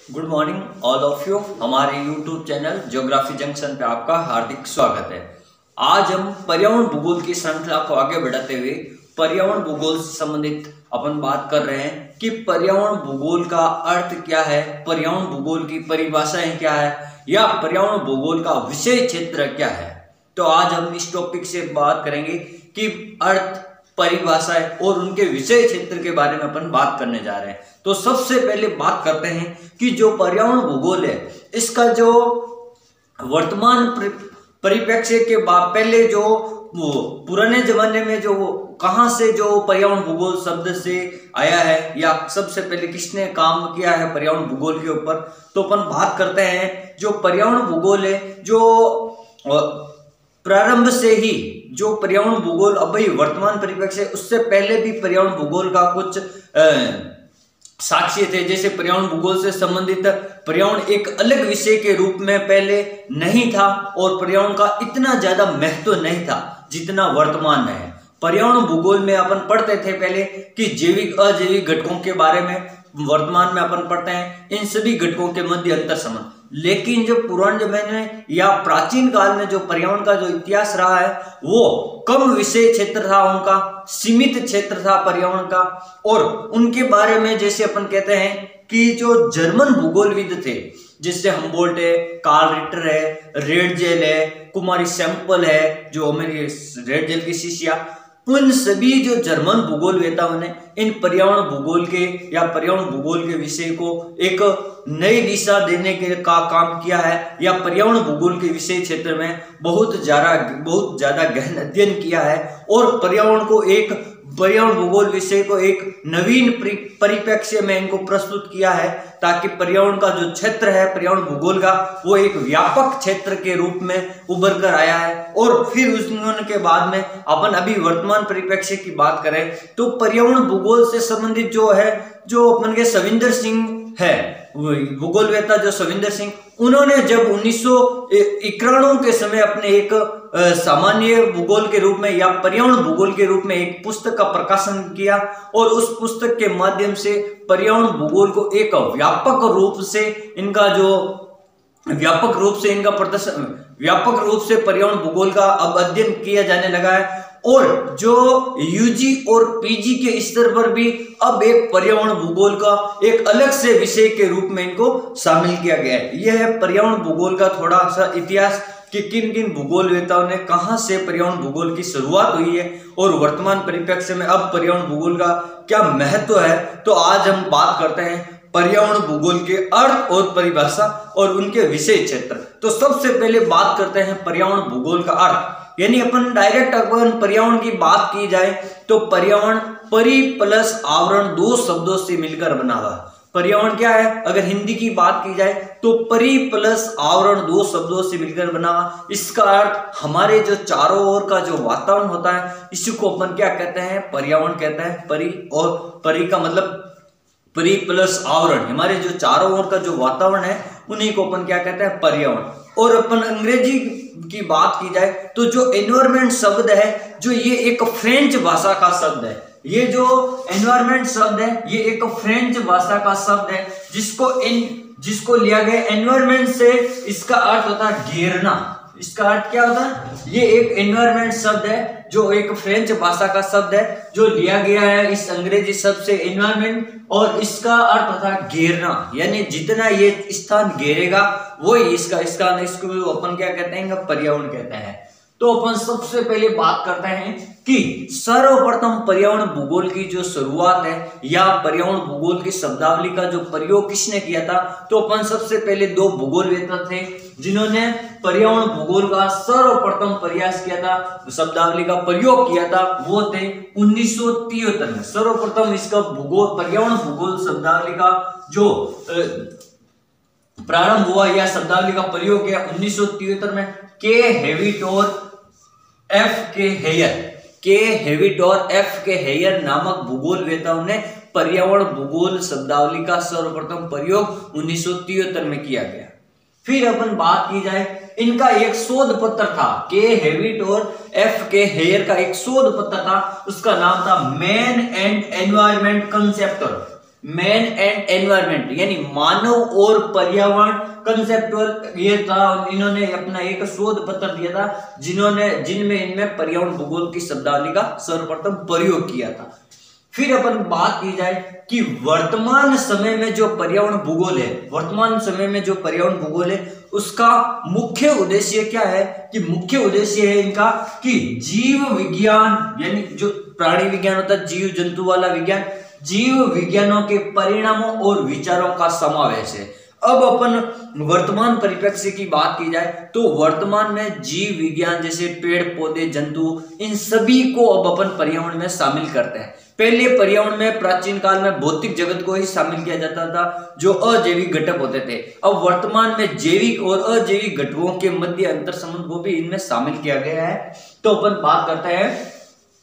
Good morning all of you. हमारे YouTube channel geography junction पे आपका हार्दिक स्वागत है। आज हम पर्यावरण भूगोल की श्रृंखला को आगे बढ़ाते हुए पर्यावरण भूगोल से संबंधित अपन बात कर रहे हैं कि पर्यावरण भूगोल का अर्थ क्या है, पर्यावरण भूगोल की परिभाषाएं क्या है या पर्यावरण भूगोल का विषय क्षेत्र क्या है। तो आज हम इस टॉपिक से बात करेंगे कि अर्थ, परिभाषाएं और उनके विषय क्षेत्र के बारे में अपन बात करने जा रहे हैं। तो सबसे पहले बात करते हैं कि जो पर्यावरण भूगोल है इसका जो वर्तमान परिप्रेक्ष्य के बाद पहले जो पुराने जमाने में जो कहां से जो पर्यावरण भूगोल शब्द से आया है या सबसे पहले किसने काम किया है पर्यावरण भूगोल के ऊपर, तो अपन बात करते हैं जो पर्यावरण भूगोल है जो प्रारंभ से ही जो पर्यावरण भूगोल अभी वर्तमान परिप्रेक्ष्य उससे पहले भी पर्यावरण भूगोल का कुछ साक्ष्य थे। जैसे पर्यावरण भूगोल से संबंधित पर्यावरण एक अलग विषय के रूप में पहले नहीं था और पर्यावरण का इतना ज्यादा महत्व नहीं था जितना वर्तमान में है। पर्यावरण भूगोल में अपन पढ़ते थे पहले कि जैविक अजैविक घटकों के बारे में, वर्तमान में अपन पढ़ते हैं इन सभी घटकों के मध्य अंतर संबंध। लेकिन जो पुराने जमाने में या प्राचीन काल में जो पर्यावरण का जो इतिहास रहा है वो कम विषय क्षेत्र था, उनका सीमित क्षेत्र था पर्यावरण का। और उनके बारे में जैसे अपन कहते हैं कि जो जर्मन भूगोलविद थे जिससे हमबोल्ट है, कार्ल रिटर है, रेडजेल है, कुमारी सैंपल है जो मेरी रेडजेल की शिष्या, उन सभी जो जर्मन भूगोलवेताओं ने इन पर्यावरण भूगोल के या पर्यावरण भूगोल के विषय को एक नई दिशा देने के का काम किया है या पर्यावरण भूगोल के विषय क्षेत्र में बहुत ज्यादा गहन अध्ययन किया है और पर्यावरण भूगोल विषय को एक नवीन परिप्रेक्ष्य में इनको प्रस्तुत किया है ताकि पर्यावरण का जो क्षेत्र है पर्यावरण भूगोल का वो एक व्यापक क्षेत्र के रूप में उभर कर आया है। और फिर उसके बाद में अपन अभी वर्तमान परिप्रेक्ष्य की बात करें तो पर्यावरण भूगोल से संबंधित जो है जो अपन के सविंदर सिंह है भूगोलवेता जो सविंदर सिंह, उन्होंने जब 1991 के समय अपने एक सामान्य भूगोल के रूप में या पर्यावरण भूगोल के रूप में एक पुस्तक का प्रकाशन किया और उस पुस्तक के माध्यम से पर्यावरण भूगोल को एक व्यापक रूप से पर्यावरण भूगोल का अब अध्ययन किया जाने लगा है। और जो यूजी और पीजी के स्तर पर भी अब एक पर्यावरण भूगोल का एक अलग से विषय के रूप में इनको शामिल किया गया है। यह है पर्यावरण भूगोल का थोड़ा सा इतिहास कि किन किन भूगोलवेताओं ने कहां से पर्यावरण भूगोल की शुरुआत हुई है और वर्तमान परिप्रेक्ष्य में अब पर्यावरण भूगोल का क्या महत्व है। तो आज हम बात करते हैं पर्यावरण भूगोल के अर्थ और परिभाषा और उनके विषय क्षेत्र। तो सबसे पहले बात करते हैं पर्यावरण भूगोल का अर्थ, यानी अपन डायरेक्ट अपन पर्यावरण की बात की जाए तो पर्यावरण परि प्लस आवरण दो शब्दों से मिलकर बना हुआ। पर्यावरण क्या है, अगर हिंदी की बात की जाए तो परि प्लस आवरण दो शब्दों से मिलकर बना हुआ। इसका अर्थ हमारे जो चारों ओर का जो वातावरण होता है इसी को अपन क्या कहते हैं, पर्यावरण कहते हैं। परि और परि का मतलब परि प्लस आवरण, हमारे जो चारों ओर का जो वातावरण है उन्हीं को अपन क्या कहते हैं, पर्यावरण। और अपन अंग्रेजी की बात की जाए तो जो एनवायरमेंट शब्द है जो ये एक फ्रेंच भाषा का शब्द है। ये जो एनवायरमेंट शब्द है ये एक फ्रेंच भाषा का शब्द है जिसको लिया गया एनवायरमेंट से। इसका अर्थ होता है घेरना। इसका अर्थ क्या होता है, ये एक एनवायरमेंट शब्द है जो एक फ्रेंच भाषा का शब्द है जो लिया गया है इस अंग्रेजी शब्द से एनवायरमेंट, और इसका अर्थ होता है घेरना, यानी जितना ये स्थान घेरेगा वही इसको अपन क्या कहते हैं, पर्यावरण कहते हैं। तो अपन सबसे पहले बात करते हैं कि सर्वप्रथम पर्यावरण भूगोल की जो शुरुआत है या पर्यावरण भूगोल की शब्दावली का जो प्रयोग किसने किया था, तो अपन सबसे पहले दो भूगोलवेता थे जिन्होंने पर्यावरण भूगोल का सर्वप्रथम प्रयास किया था, शब्दावली का प्रयोग किया था, वो थे 1973 में। सर्वप्रथम इसका पर्यावरण भूगोल शब्दावली का जो प्रारंभ हुआ या शब्दावली का प्रयोग किया 1973 में के हेविटोर एफ के हेयर नामक भूगोलवेताओं ने पर्यावरण भूगोल शब्दावली का सर्वप्रथम प्रयोग 1973 में किया गया। फिर अपन बात की जाए इनका एक शोध पत्र था, के हेविटोर एफ के हेयर का एक शोध पत्र था, उसका नाम था man and environment concept. Man and environment यानी मानव और पर्यावरण कंसेप्चुअल ये था। इन्होंने अपना एक शोध पत्र दिया था जिनमें इनमें पर्यावरण भूगोल की शब्दावली का सर्वप्रथम प्रयोग किया था। फिर अपन बात की जाए कि वर्तमान समय में जो पर्यावरण भूगोल है उसका मुख्य उद्देश्य क्या है कि मुख्य उद्देश्य है इनका कि जीव विज्ञान यानी जो प्राणी विज्ञान होता है, जीव जंतु वाला विज्ञान, जीव विज्ञानों के परिणामों और विचारों का समावेश है। अब अपन वर्तमान परिप्रेक्ष्य की बात की जाए तो वर्तमान में जीव विज्ञान जैसे पेड़ पौधे जंतु इन सभी को अब अपन पर्यावरण में शामिल करते हैं। पहले पर्यावरण में प्राचीन काल में भौतिक जगत को ही शामिल किया जाता था जो अजैविक घटक होते थे। अब वर्तमान में जैविक और अजैविक घटकों के मध्य अंतर संबंध को भी इनमें शामिल किया गया है। तो अपन बात करते हैं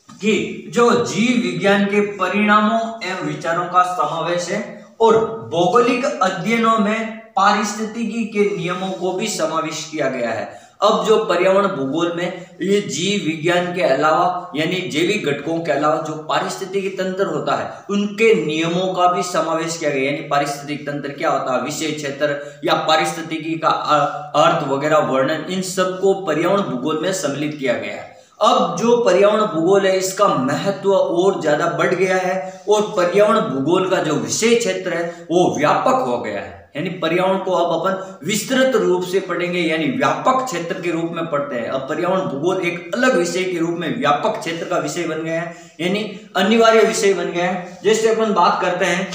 कि जो जीव विज्ञान के परिणामों एवं विचारों का समावेश है और भौगोलिक अध्ययनों में पारिस्थितिकी के नियमों को भी समावेश किया गया है। अब जो पर्यावरण भूगोल में ये जीव विज्ञान के अलावा यानी जैविक घटकों के अलावा जो पारिस्थितिकी तंत्र होता है उनके नियमों का भी समावेश किया गया। यानी पारिस्थितिक तंत्र क्या होता है, विषय क्षेत्र या पारिस्थितिकी का अर्थ वगैरह वर्णन, इन सबको पर्यावरण भूगोल में सम्मिलित किया गया है। अब जो पर्यावरण भूगोल है इसका महत्व और ज्यादा बढ़ गया है और पर्यावरण भूगोल का जो विषय क्षेत्र है वो व्यापक हो गया है। यानी पर्यावरण को अब अपन विस्तृत रूप से पढ़ेंगे यानी व्यापक क्षेत्र के रूप में पढ़ते हैं। अब पर्यावरण भूगोल एक अलग विषय के रूप में व्यापक क्षेत्र का विषय बन गया है यानी अनिवार्य विषय बन गया है। जैसे अपन बात करते हैं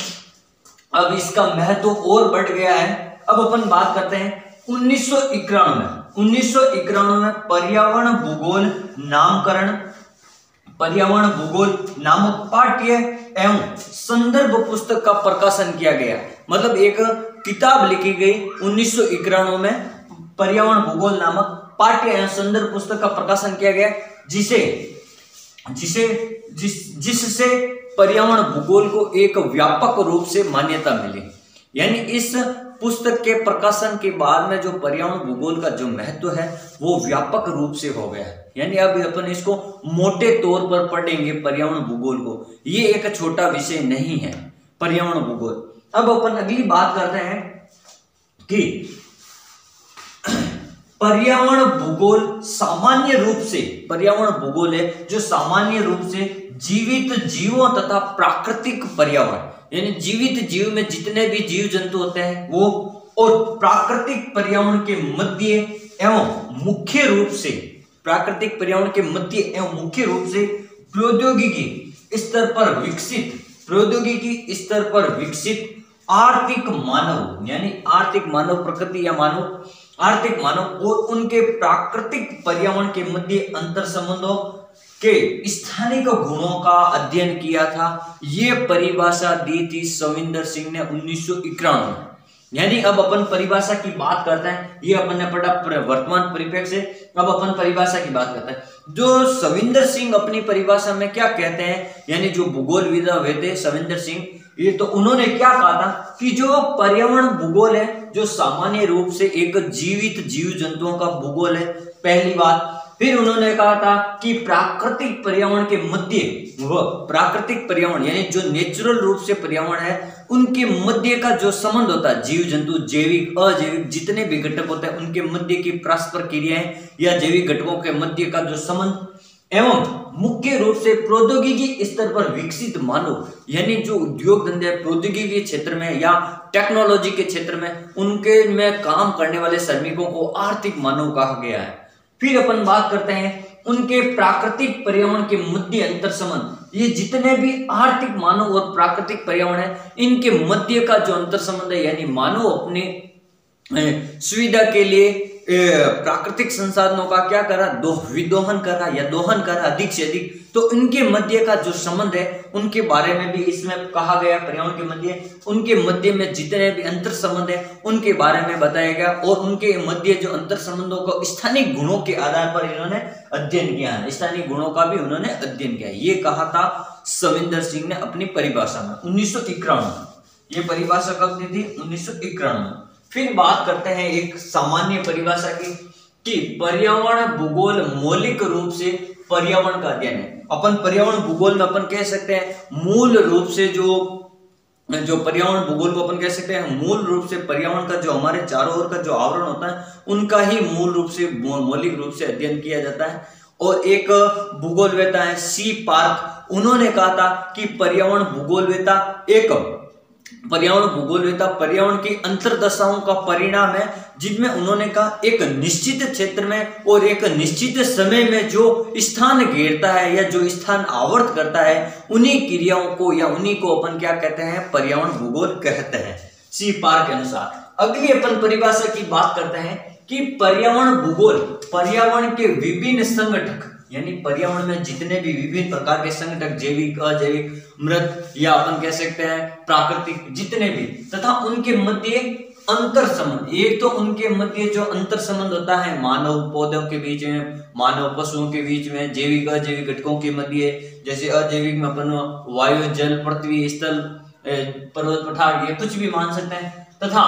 अब इसका महत्व और बढ़ गया है। अब अपन बात करते हैं 1991 में पर्यावरण भूगोल नामक पाठ्य एवं संदर्भ पुस्तक का प्रकाशन किया गया। मतलब एक किताब लिखी गई 1991 में पर्यावरण भूगोल नामक पाठ्य एवं संदर्भ पुस्तक का प्रकाशन किया गया जिससे पर्यावरण भूगोल को एक व्यापक रूप से मान्यता मिली। यानी इस पुस्तक के प्रकाशन के बाद में जो पर्यावरण भूगोल का जो महत्व है वो व्यापक रूप से हो गया है। यानी अब अपन इसको मोटे तौर पर पढ़ेंगे पर्यावरण भूगोल को, ये एक छोटा विषय नहीं है पर्यावरण भूगोल। अब अपन अगली बात करते हैं कि पर्यावरण भूगोल है जो सामान्य रूप से जीवित जीवों तथा प्राकृतिक पर्यावरण यानी जीवित जीव में जितने भी जीव जंतु होते हैं वो और प्राकृतिक पर्यावरण के मध्य एवं मुख्य रूप से प्रौद्योगिकी स्तर पर विकसित आर्थिक मानव और उनके प्राकृतिक पर्यावरण के मध्य अंतर संबंधों के स्थानिक गुणों का अध्ययन किया था। ये परिभाषा दी थी सविंदर सिंह ने 1991 में। यानी अब अपन परिभाषा की बात करते हैं, ये अपन ने पढ़ा वर्तमान परिप्रेक्ष्य से। अब अपन परिभाषा की बात करते हैं। जो सविंदर सिंह अपनी परिभाषा में क्या कहते हैं, यानी जो भूगोलविद हुए थे सविंदर सिंह, ये तो उन्होंने क्या कहा था कि जो पर्यावरण भूगोल है जो सामान्य रूप से एक जीवित जीव जंतुओं का भूगोल है, पहली बात। फिर उन्होंने कहा था कि प्राकृतिक पर्यावरण के मध्य प्राकृतिक पर्यावरण यानी जो नेचुरल रूप से पर्यावरण है उनके मध्य का जो संबंध होता है, जीव जंतु जैविक अजैविक जितने भी घटक होते हैं उनके मध्य की परस्पर क्रियाएं या जैविक घटकों के मध्य का जो संबंध एवं मुख्य रूप से प्रौद्योगिकी स्तर पर विकसित मानव यानी जो उद्योग धंधे प्रौद्योगिकी के क्षेत्र में या टेक्नोलॉजी के क्षेत्र में उनके में काम करने वाले श्रमिकों को आर्थिक मानव कहा गया है। फिर अपन बात करते हैं उनके प्राकृतिक पर्यावरण के मध्य अंतर संबंध। ये जितने भी आर्थिक मानव और प्राकृतिक पर्यावरण है इनके मध्य का जो अंतर संबंध है, यानी मानव अपने सुविधा के लिए प्राकृतिक संसाधनों का क्या करा, विदोहन करा या दोहन करा अधिक से अधिक, तो इनके मध्य का जो संबंध है उनके बारे में भी इसमें कहा गया। पर्यावरण के मध्य उनके मध्य में जितने भी अंतर संबंध है उनके बारे में बताया गया और उनके मध्य जो अंतर संबंधों को स्थानिक गुणों के आधार पर इन्होंने अध्ययन किया है, स्थानिक गुणों का भी उन्होंने अध्ययन किया। ये कहा था सविंदर सिंह ने अपनी परिभाषा में 1991 में। ये परिभाषा कब दी थी? 1991 में। फिर बात करते हैं एक सामान्य परिभाषा की कि पर्यावरण भूगोल मौलिक रूप से पर्यावरण का अध्ययन है। अपन पर्यावरण भूगोल में अपन कह सकते हैं मूल रूप से जो जो पर्यावरण भूगोल को अपन कह सकते हैं मूल रूप से पर्यावरण का जो हमारे चारों ओर का जो आवरण होता है उनका ही मूल रूप से मौलिक रूप से अध्ययन किया जाता है। और एक भूगोलवेता है सी पार्क, उन्होंने कहा था कि पर्यावरण भूगोलवेता पर्यावरण की अंतरदशाओं का परिणाम है, जिनमें उन्होंने कहा एक निश्चित क्षेत्र में और एक निश्चित समय में जो स्थान घेरता है या जो स्थान आवर्त करता है उन्हीं क्रियाओं को या उन्हीं को अपन क्या कहते हैं, पर्यावरण भूगोल कहते हैं सी पार्क के अनुसार। अगली अपन परिभाषा की बात करते हैं कि पर्यावरण भूगोल पर्यावरण के विभिन्न संगठक, यानी पर्यावरण में जितने भी विभिन्न प्रकार के संगठक, जैविक, अजैविक, मृत या अपन कह सकते हैं प्राकृतिक, जितने भी, तथा उनके मध्य अंतर संबंध। एक तो उनके मध्य जो अंतर संबंध होता है मानव पौधों के बीच में, मानव पशुओं के बीच में, जैविक अजैविक घटकों के मध्य, जैसे अजैविक में अपन वायु, जल, पृथ्वी, स्थल, पर्वत, पठार, ये कुछ भी मान सकते हैं, तथा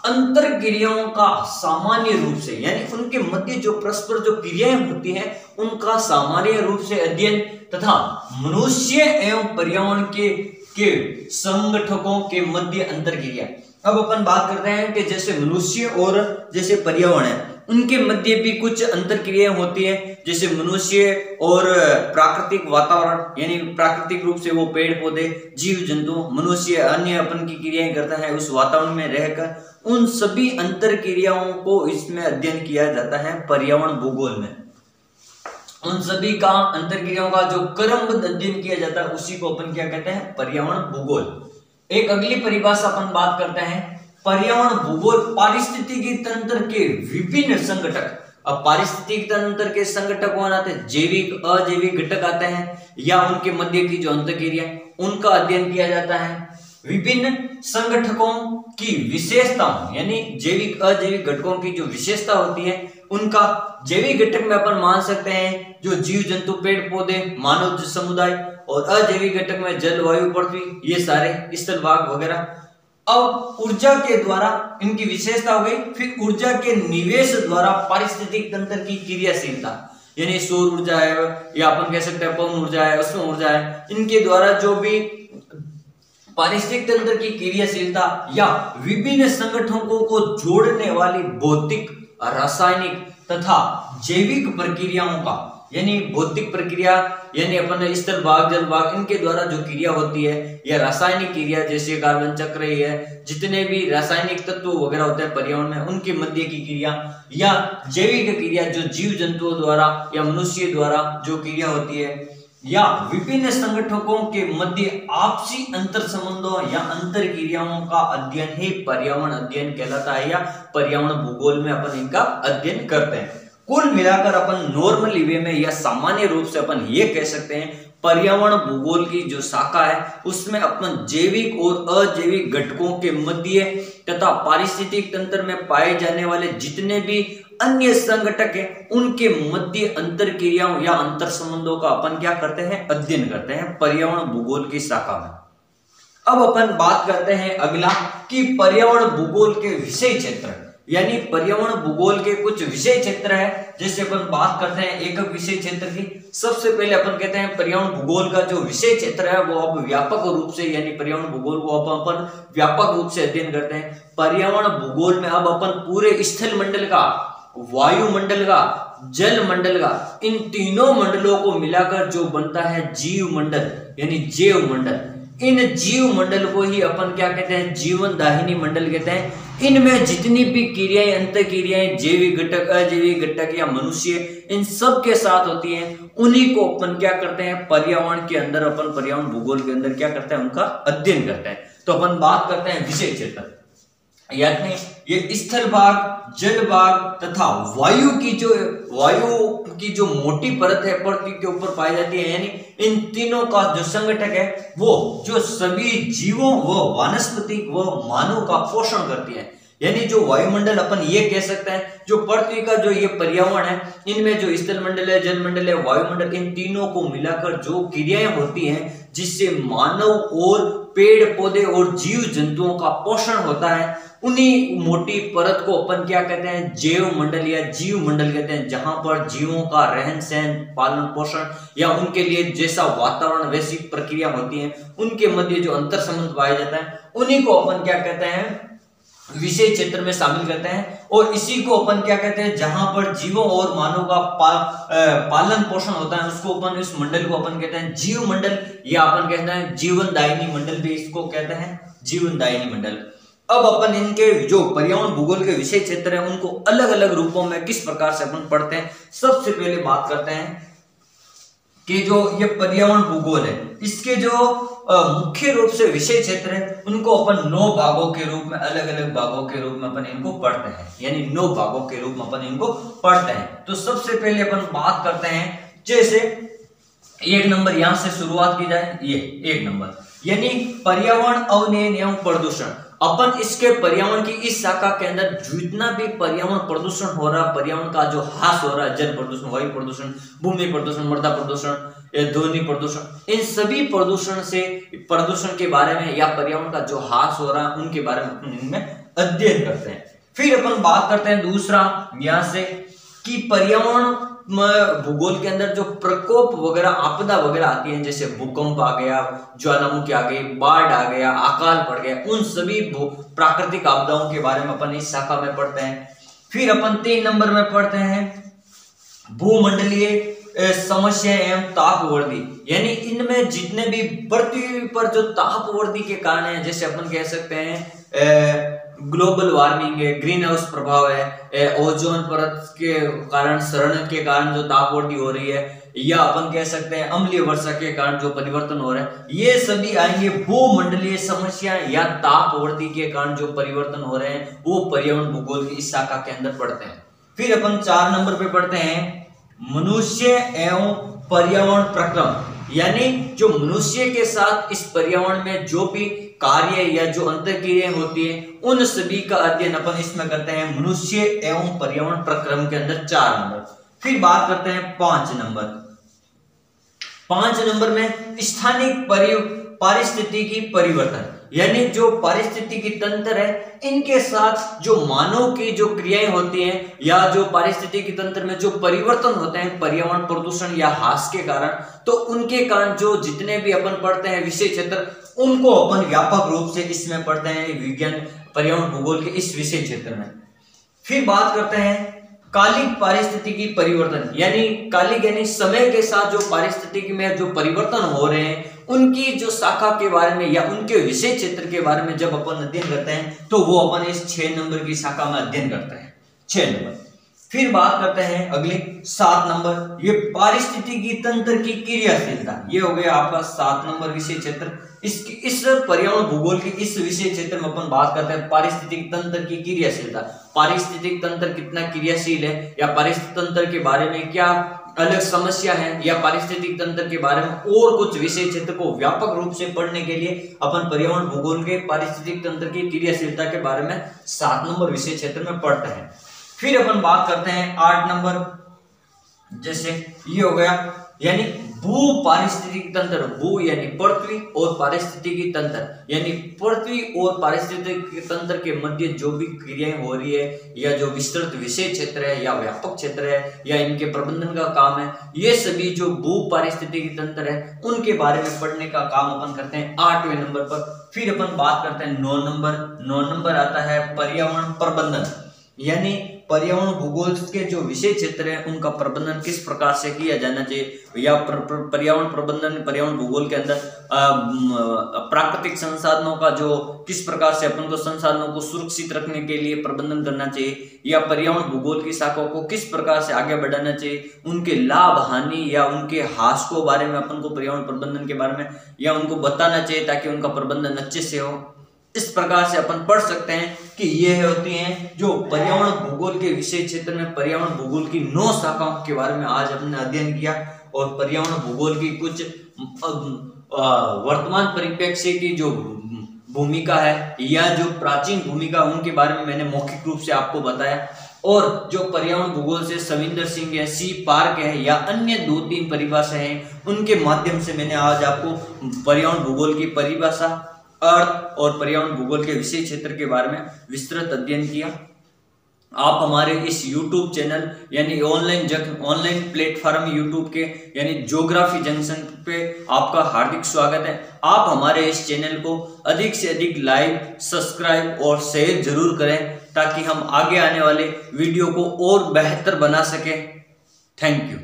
अंतर क्रियाओं का सामान्य रूप से, यानी उनके मध्य जो परस्पर जो क्रियाएं होती हैं उनका सामान्य रूप से अध्ययन, तथा मनुष्य एवं पर्यावरण के संगठकों के मध्य अंतर क्रिया। अब अपन बात करते हैं कि जैसे मनुष्य और जैसे पर्यावरण है उनके मध्य भी कुछ अंतर क्रियाएं होती है, जैसे मनुष्य और प्राकृतिक वातावरण, यानी प्राकृतिक रूप से वो पेड़ पौधे, जीव जंतु, मनुष्य अन्य अपन की क्रियाएं करता है उस वातावरण में रहकर, उन सभी अंतर क्रियाओं को इसमें अध्ययन किया जाता है पर्यावरण भूगोल में। उन सभी का अंतर क्रियाओं का जो क्रमबद्ध अध्ययन किया जाता है उसी को अपन क्या कहते हैं, पर्यावरण भूगोल। एक अगली परिभाषा अपन बात करते हैं पर्यावरण भूगोल पारिस्थितिकी तंत्र के विभिन्न संगठक। अब पारिस्थितिकी तंत्र के संगठक कौन आते हैं, जैविक अजैविक घटक आते हैं, या उनके मध्य की जो अंतःक्रिया उनका अध्ययन किया जाता है। विभिन्न संगठकों की विशेषताओं, यानी जैविक अजैविक घटकों की जो विशेषता होती है उनका, जैविक घटक में अपन मान सकते हैं जो जीव जंतु, पेड़ पौधे, मानव समुदाय, और अजैविक घटक में जल, वायु, पृथ्वी, ये सारे स्थल भाग वगैरह। अब ऊर्जा के द्वारा इनकी विशेषता हो गई, फिर ऊर्जा के निवेश द्वारा पारिस्थितिक तंत्र की क्रियाशीलता, यानी सौर ऊर्जा है या अपन कह सकते हैं पवन ऊर्जा है, उष्म ऊर्जा है, इनके द्वारा जो भी पारिस्थितिक तंत्र की क्रियाशीलता या विभिन्न संगठनों को जोड़ने वाली भौतिक, रासायनिक तथा जैविक प्रक्रियाओं का, यानी भौतिक प्रक्रिया यानी अपन स्थल भाग, जल भाग, इनके द्वारा जो क्रिया होती है, या रासायनिक क्रिया जैसे कार्बन चक्र ही है, जितने भी रासायनिक तत्व वगैरह होते हैं पर्यावरण में उनके मध्य की क्रिया, या जैविक क्रिया जो जीव जंतुओं द्वारा या मनुष्य द्वारा जो क्रिया होती है, या विभिन्न संगठनों के मध्य आपसी अंतर संबंधों या अंतर क्रियाओं का अध्ययन ही पर्यावरण अध्ययन कहलाता है, या पर्यावरण भूगोल में अपन इनका अध्ययन करते हैं। कुल मिलाकर अपन नॉर्मली वे में या सामान्य रूप से अपन ये कह सकते हैं पर्यावरण भूगोल की जो शाखा है उसमें अपन जैविक और अजैविक घटकों के मध्य तथा पारिस्थितिक तंत्र में पाए जाने वाले जितने भी अन्य संगठक हैं उनके मध्य अंतर क्रियाओं या अंतर संबंधों का अपन क्या करते हैं, अध्ययन करते हैं पर्यावरण भूगोल की शाखा में। अब अपन बात करते हैं अगला कि पर्यावरण भूगोल के विषय क्षेत्र, यानी पर्यावरण भूगोल के कुछ विषय क्षेत्र है। जैसे अपन बात करते हैं एकक विषय क्षेत्र की, सबसे पहले अपन कहते हैं पर्यावरण भूगोल का जो विषय क्षेत्र है वो अब व्यापक रूप से, यानी पर्यावरण भूगोल को अपन व्यापक रूप से अध्ययन करते हैं। पर्यावरण भूगोल में अब अपन पूरे स्थल मंडल का, वायुमंडल का, जल मंडल का, इन तीनों मंडलों को मिलाकर जो बनता है जीव मंडल यानी जैव मंडल, इन जीव मंडल को ही अपन क्या कहते हैं, जीवन दाहिनी मंडल कहते हैं। इनमें जितनी भी क्रियाएं, अंतर क्रियाएं, जैविक घटक, अजैविक घटक या मनुष्य, इन सब के साथ होती हैं, उन्हीं को अपन क्या करते हैं पर्यावरण के अंदर, अपन पर्यावरण भूगोल के अंदर क्या करते हैं, उनका अध्ययन करते हैं। तो अपन बात करते हैं विषय क्षेत्र, यानी ये स्थल भाग, जल भाग तथा वायु की जो मोटी परत है पृथ्वी के ऊपर पाई जाती है, यानी इन तीनों का जो संगठक है वो जो सभी जीवों व वनस्पति व मानव का पोषण करती है। यानी जो वायुमंडल अपन ये कह सकते हैं, जो पृथ्वी का जो ये पर्यावरण है, इनमें जो स्थल मंडल है, जल मंडल है, वायुमंडल, इन तीनों को मिलाकर जो क्रियाएं होती हैं जिससे मानव और पेड़ पौधे और जीव जंतुओं का पोषण होता है, उन्हीं मोटी परत को अपन क्या कहते हैं, जैव मंडल या जीव मंडल कहते हैं, जहां पर जीवों का रहन सहन, पालन पोषण या उनके लिए जैसा वातावरण वैसी प्रक्रिया होती है, उनके मध्य जो अंतर संबंध पाया जाता है उन्हीं को अपन क्या कहते हैं, विषय क्षेत्र में शामिल करते हैं। और इसी को अपन क्या कहते हैं, जहां पर जीवों और मानव का पालन पोषण होता है, उसको अपन, इस मंडल को अपन कहते हैं जीव मंडल, या अपन कहते हैं जीवनदायिनी मंडल भी इसको कहते हैं, जीवनदायिनी मंडल। अब अपन इनके जो पर्यावरण भूगोल के विषय क्षेत्र है उनको अलग अलग रूपों में किस प्रकार से अपन पढ़ते हैं। सबसे पहले बात करते हैं कि जो ये पर्यावरण भूगोल है, इसके जो मुख्य रूप से विषय क्षेत्र है उनको अपन 9 भागों के रूप में, अलग अलग भागों के रूप में अपन इनको पढ़ते हैं, यानी 9 भागों के रूप में अपन इनको पढ़ते हैं। तो सबसे पहले अपन बात करते हैं, जैसे 1 नंबर यहां से शुरुआत की जाए, ये 1 नंबर यानी पर्यावरण अवनयन एवं प्रदूषण। अपन इसके पर्यावरण की इस शाखा के अंदर जितना भी पर्यावरण प्रदूषण हो रहा, पर्यावरण का जो ह्रास हो रहा है, जल प्रदूषण, वायु प्रदूषण, भूमि प्रदूषण, मृदा प्रदूषण, ध्वनि प्रदूषण, इन सभी प्रदूषण के बारे में या पर्यावरण का जो ह्रास हो रहा है उनके बारे में अपन इनमें अध्ययन करते हैं। फिर अपन बात करते हैं दूसरा यहां से कि पर्यावरण भूगोल के अंदर जो प्रकोप वगैरह, आपदा वगैरह आती है, जैसे भूकंप आ गया, ज्वालामुखी आ गई, बाढ़ आ गया, अकाल पड़ गया, उन सभी प्राकृतिक आपदाओं के बारे में अपन इस शाखा में पढ़ते हैं। फिर अपन 3 नंबर में पढ़ते हैं भूमंडलीय समस्या एवं तापवर्दी, यानी इनमें जितने भी पृथ्वी पर जो तापवर्दी के कारण है, जैसे अपन कह सकते हैं ग्लोबल वार्मिंग है, ग्रीन हाउस प्रभाव है, ओजोन परत के कारण, शरण के कारण जो तापवर्दी हो रही है, या अपन कह सकते हैं अम्लीय वर्षा के कारण जो परिवर्तन हो रहा है, ये सभी आएंगे भूमंडलीय समस्या या तापवर्दी के कारण जो परिवर्तन हो रहे हैं, वो पर्यावरण भूगोल की इस शाखा के अंदर पढ़ते हैं। फिर अपन 4 नंबर पे पढ़ते हैं मनुष्य एवं पर्यावरण प्रक्रम, यानी जो मनुष्य के साथ इस पर्यावरण में जो भी कार्य या जो अंतर्क्रियाएं होती है उन सभी का अध्ययन अपन इसमें करते हैं मनुष्य एवं पर्यावरण प्रक्रम के अंदर 4 नंबर। फिर बात करते हैं 5 नंबर। 5 नंबर में स्थानिक पारिस्थितिकी परिवर्तन, यानी जो पारिस्थितिकी तंत्र है इनके साथ जो मानव की जो क्रियाएं होती हैं या जो पारिस्थितिकी तंत्र में जो परिवर्तन होते हैं पर्यावरण प्रदूषण या ह्रास के कारण, तो उनके कारण जो जितने भी अपन पढ़ते हैं विषय क्षेत्र, उनको अपन व्यापक रूप से इसमें पढ़ते हैं विज्ञान पर्यावरण भूगोल के इस विषय क्षेत्र में। फिर बात करते हैं कालिक पारिस्थितिकी परिवर्तन, यानी कालिक यानी समय के साथ जो पारिस्थितिकी में जो परिवर्तन हो रहे हैं उनकी जो शाखा के बारे में या उनके विषय क्षेत्र के बारे में जब अपन अध्ययन करते हैं तो वो अपन इस 6 नंबर की शाखा में अध्ययन करते हैं, 6 नंबर। फिर बात करते हैं अगले 7 नंबर, ये पारिस्थितिकी तंत्र की क्रियाशीलता, ये हो गया आपका 7 नंबर विषय क्षेत्र। इस पर्यावरण भूगोल के इस विषय क्षेत्र में अपन बात करते हैं पारिस्थितिक तंत्र की क्रियाशीलता, पारिस्थितिक तंत्र कितना क्रियाशील है, या पारिस्थितिक तंत्र के बारे में क्या अलग समस्या है, या पारिस्थितिक तंत्र के बारे में और कुछ विषय क्षेत्र को व्यापक रूप से पढ़ने के लिए अपन पर्यावरण भूगोल के पारिस्थितिक तंत्र की क्रियाशीलता के बारे में 7 नंबर विषय क्षेत्र में पढ़ते हैं। फिर अपन बात करते हैं 8 नंबर, जैसे ये हो गया यानी भू पारिस्थितिक तंत्र, भू यानी पृथ्वी और पारिस्थितिकी तंत्र यानी पृथ्वी और पारिस्थितिक तंत्र के मध्य जो भी क्रियाएं हो रही है या जो विस्तृत विषय क्षेत्र है या व्यापक क्षेत्र है या इनके प्रबंधन का काम है, ये सभी जो भू पारिस्थितिकी तंत्र है उनके बारे में पढ़ने का काम अपन करते हैं 8वें नंबर पर। फिर अपन बात करते हैं 9 नंबर। 9 नंबर आता है पर्यावरण प्रबंधन, यानी पर्यावरण भूगोल के जो विषय क्षेत्र है उनका प्रबंधन किस प्रकार से किया जाना चाहिए, या पर्यावरण प्रबंधन पर्यावरण भूगोल के अंदर प्राकृतिक संसाधनों का जो किस प्रकार से अपन को संसाधनों को सुरक्षित रखने के लिए प्रबंधन करना चाहिए, या पर्यावरण भूगोल की शाखाओं को किस प्रकार से आगे बढ़ाना चाहिए, उनके लाभ हानि या उनके ह्रास को बारे में अपन को पर्यावरण प्रबंधन के बारे में या उनको बताना चाहिए ताकि उनका प्रबंधन अच्छे से हो। इस प्रकार से अपन पढ़ सकते हैं कि ये होती हैं जो पर्यावरण भूगोल के विषय क्षेत्र में पर्यावरण भूगोल की 9 शाखाओं के बारे में आज हमने अध्ययन किया, और पर्यावरण भूगोल की कुछ वर्तमान परिप्रेक्ष्य की जो भूमिका है या जो प्राचीन भूमिका उनके बारे में मैंने मौखिक रूप से आपको बताया, और जो पर्यावरण भूगोल से सविंदर सिंह है, सी पार्क है या अन्य 2-3 परिभाषा हैं उनके माध्यम से मैंने आज आपको पर्यावरण भूगोल की परिभाषा, अर्थ और पर्यावरण भूगोल के विषय क्षेत्र के बारे में विस्तृत अध्ययन किया। आप हमारे इस YouTube चैनल यानी ऑनलाइन प्लेटफॉर्म YouTube के यानी ज्योग्राफी जंक्शन पे आपका हार्दिक स्वागत है। आप हमारे इस चैनल को अधिक से अधिक लाइक, सब्सक्राइब और शेयर जरूर करें ताकि हम आगे आने वाले वीडियो को और बेहतर बना सकें। Thank you.